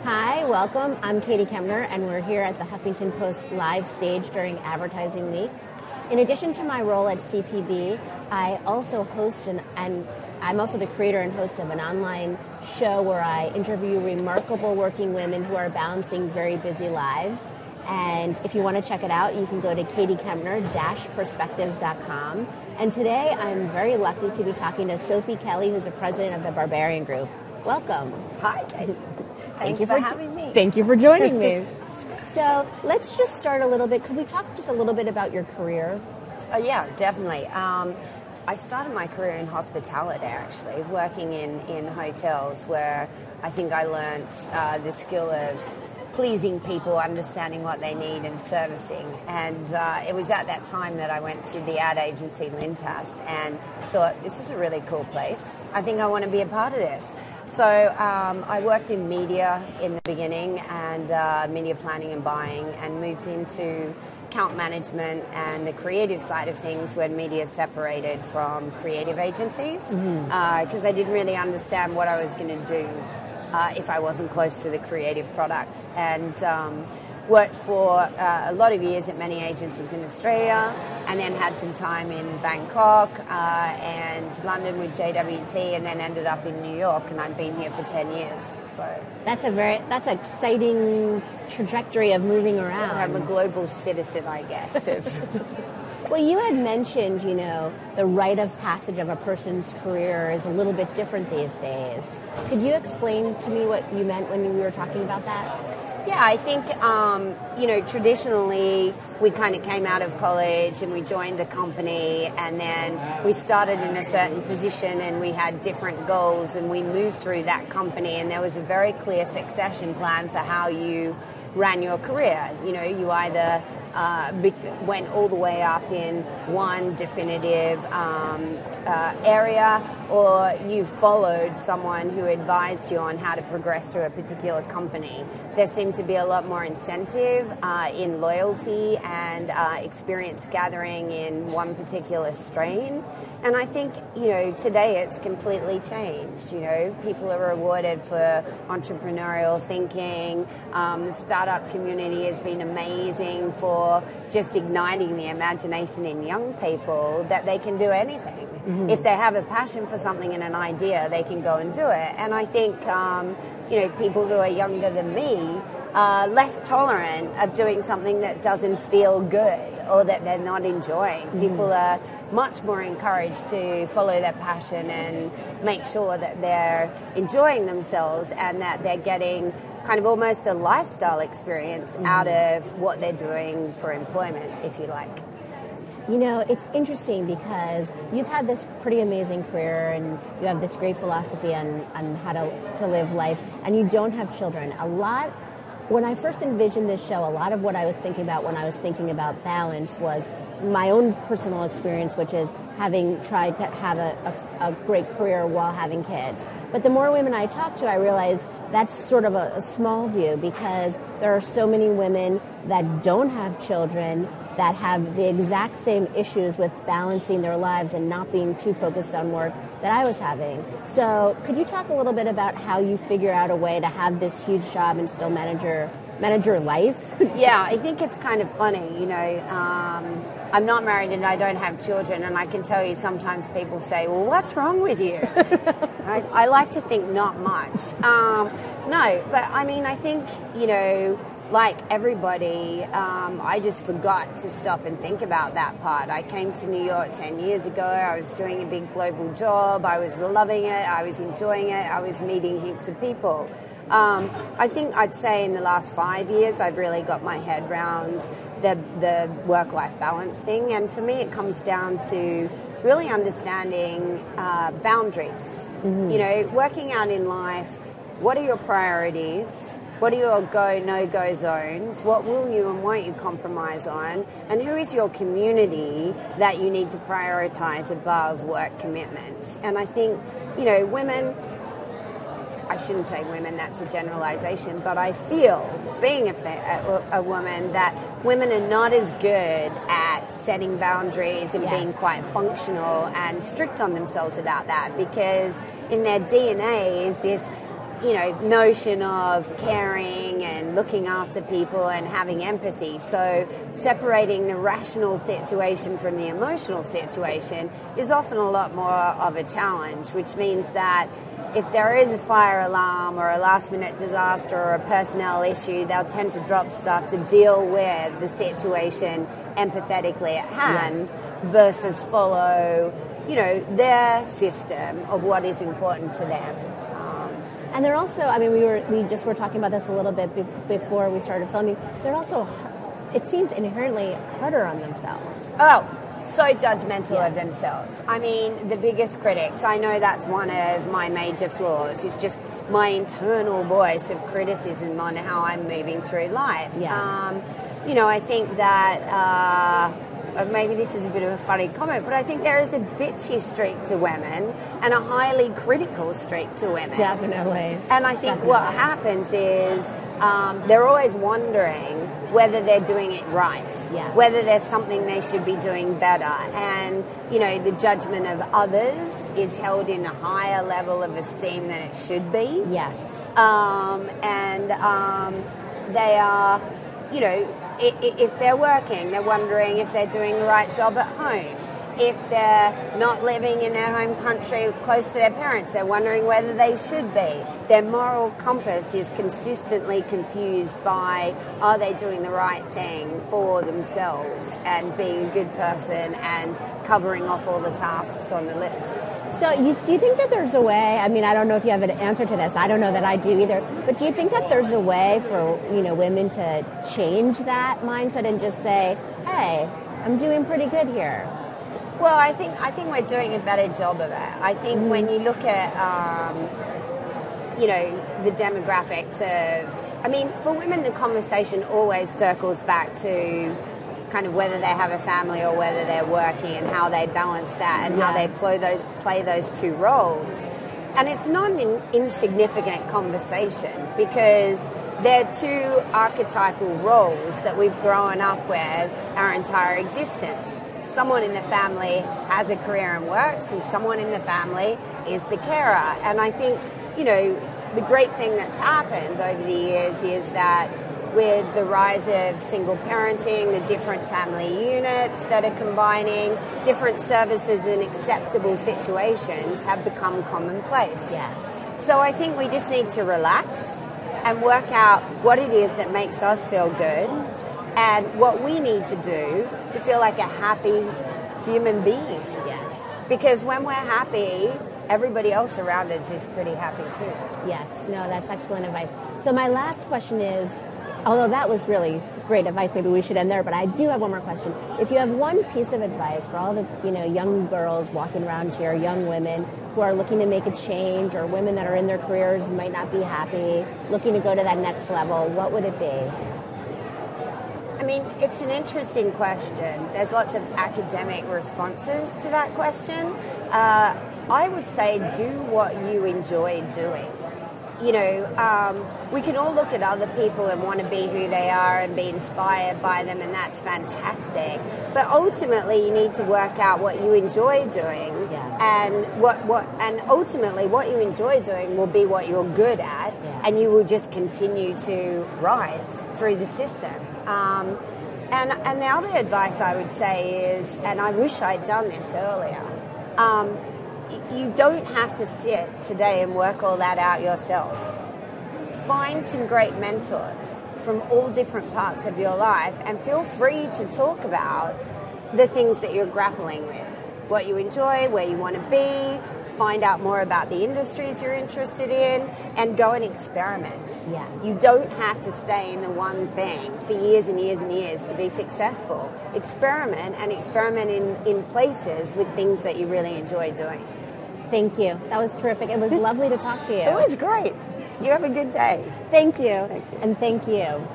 Hi, welcome. I'm Katie Kempner, and we're here at the Huffington Post live stage during Advertising Week. In addition to my role at CPB, I also host and I'm also the creator and host of an online show where I interview remarkable working women who are balancing very busy lives. And if you want to check it out, you can go to katiekempner-perspectives.com. And today I'm very lucky to be talking to Sophie Kelly, who's the president of the Barbarian Group. Welcome. Hi, Katie. Thanks for having me. Thank you for joining me. So let's just start a little bit. Could we talk just a little bit about your career? Yeah, definitely. I started my career in hospitality, actually, working in hotels where I think I learned the skill of pleasing people, understanding what they need and servicing. And it was at that time that I went to the ad agency Lintas and thought, this is a really cool place. I think I want to be a part of this. So I worked in media in the beginning and media planning and buying, and moved into account management and the creative side of things when media separated from creative agencies, because I didn't really understand what I was going to do if I wasn't close to the creative products. And worked for a lot of years at many agencies in Australia, and then had some time in Bangkok and London with JWT, and then ended up in New York, and I've been here for 10 years. So that's an exciting trajectory of moving around. I'm a global citizen, I guess. Well, you had mentioned, the rite of passage of a person's career is a little bit different these days. Could you explain to me what you meant when you were talking about that? Yeah, I think, traditionally we kind of came out of college and we joined a company, and then we started in a certain position and we had different goals, and we moved through that company, and there was a very clear succession plan for how you ran your career. You either went all the way up in one definitive area, or you followed someone who advised you on how to progress through a particular company. There seemed to be a lot more incentive in loyalty and experience gathering in one particular strain. And I think, today it's completely changed. People are rewarded for entrepreneurial thinking. The startup community has been amazing for just igniting the imagination in young people that they can do anything. Mm-hmm. If they have a passion for something and an idea, they can go and do it. And I think, people who are younger than me are less tolerant of doing something that doesn't feel good or that they're not enjoying. Mm-hmm. People are much more encouraged to follow their passion and make sure that they're enjoying themselves and that they're getting kind of almost a lifestyle experience out of what they're doing for employment, if you like. It's interesting because you've had this pretty amazing career and you have this great philosophy on how to live life, and you don't have children. When I first envisioned this show, a lot of what I was thinking about when I was thinking about balance was my own personal experience, which is having tried to have a great career while having kids. But the more women I talk to, I realize that's sort of a small view, because there are so many women that don't have children that have the exact same issues with balancing their lives and not being too focused on work that I was having. So could you talk a little bit about how you figure out a way to have this huge job and still manage your life? Yeah, I think it's kind of funny, I'm not married and I don't have children, and I can tell you sometimes people say, well, what's wrong with you? I like to think not much. No, but I think, like everybody, I just forgot to stop and think about that part. I came to New York 10 years ago. I was doing a big global job. I was loving it. I was enjoying it. I was meeting heaps of people. I think I'd say in the last 5 years, I've really got my head around the work-life balance thing. And for me, it comes down to really understanding boundaries. Mm-hmm. Working out in life, what are your priorities? What are your go, no-go zones? What will you and won't you compromise on? And who is your community that you need to prioritize above work commitments? And I think, women, I shouldn't say women, that's a generalization, but I feel, being a woman, that women are not as good at setting boundaries and being quite functional and strict on themselves about that, because in their DNA is this notion of caring and looking after people and having empathy. So separating the rational situation from the emotional situation is often a lot more of a challenge, which means that if there is a fire alarm or a last-minute disaster or a personnel issue, they'll tend to drop stuff to deal with the situation empathetically at hand versus follow, their system of what is important to them. And they're also, we just were talking about this a little bit before we started filming. They're also, it seems, inherently harder on themselves. Oh, so judgmental of themselves. The biggest critics, I know that's one of my major flaws. It's just my internal voice of criticism on how I'm moving through life. Yeah. I think that maybe this is a bit of a funny comment, but I think there is a bitchy streak to women and a highly critical streak to women. Definitely. And I think what happens is they're always wondering whether they're doing it right, whether there's something they should be doing better. And, the judgment of others is held in a higher level of esteem than it should be. Yes. They are, if they're working, they're wondering if they're doing the right job at home. If they're not living in their home country close to their parents, they're wondering whether they should be. Their moral compass is consistently confused by, are they doing the right thing for themselves and being a good person and covering off all the tasks on the list. So do you think that there's a way, I don't know if you have an answer to this, I don't know that I do either, but do you think that there's a way for, women to change that mindset and just say, hey, I'm doing pretty good here? Well, I think we're doing a better job of it. I think when you look at, the demographics of, for women, the conversation always circles back to kind of whether they have a family or whether they're working and how they balance that and how they play those two roles. And it's not an insignificant conversation because they're two archetypal roles that we've grown up with our entire existence. Someone in the family has a career and works, and someone in the family is the carer. And I think, the great thing that's happened over the years is that with the rise of single parenting, the different family units that are combining, different services and acceptable situations have become commonplace. Yes. So I think we just need to relax and work out what it is that makes us feel good and what we need to do to feel like a happy human being. Yes. Because when we're happy, everybody else around us is pretty happy too. Yes. No, that's excellent advice. So my last question is, although that was really great advice, maybe we should end there, but I do have one more question. If you have one piece of advice for all the young girls walking around here, young women who are looking to make a change, or women that are in their careers might not be happy, looking to go to that next level, what would it be? It's an interesting question. There's lots of academic responses to that question. I would say do what you enjoy doing. We can all look at other people and want to be who they are and be inspired by them, and that's fantastic. But ultimately, you need to work out what you enjoy doing, and ultimately, what you enjoy doing will be what you're good at, and you will just continue to rise through the system. And the other advice I would say is, and I wish I'd done this earlier, you don't have to sit today and work all that out yourself. Find some great mentors from all different parts of your life and feel free to talk about the things that you're grappling with, what you enjoy, where you want to be, find out more about the industries you're interested in, and go and experiment. Yeah. You don't have to stay in the one thing for years and years and years to be successful. Experiment in places with things that you really enjoy doing. Thank you. That was terrific. It was lovely to talk to you. It was great. You have a good day. Thank you. And thank you.